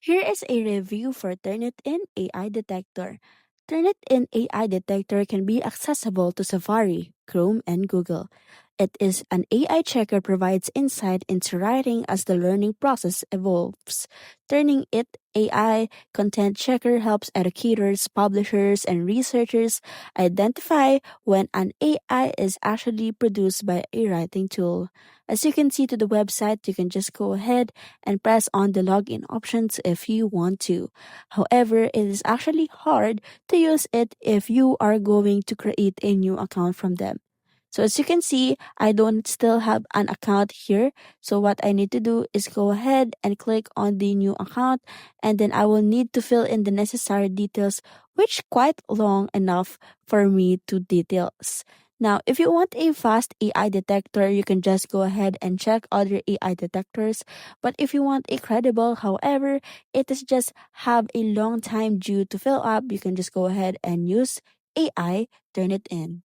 Here is a review for Turnitin AI Detector. Turnitin AI Detector can be accessible to Safari, Chrome, and Google. It is an AI checker provides insight into writing as the learning process evolves. Turning it AI content checker helps educators, publishers, and researchers identify when an AI is actually produced by a writing tool. As you can see to the website, you can just go ahead and press on the login options if you want to. However, it is actually hard to use it if you are going to create a new account from them. So as you can see, I don't still have an account here. So what I need to do is go ahead and click on the new account, and then I will need to fill in the necessary details, which quite long enough for me to details. Now, if you want a fast AI detector, you can just go ahead and check other AI detectors. But if you want a credible, however, it is just have a long time due to fill up, you can just go ahead and use AI Turnitin.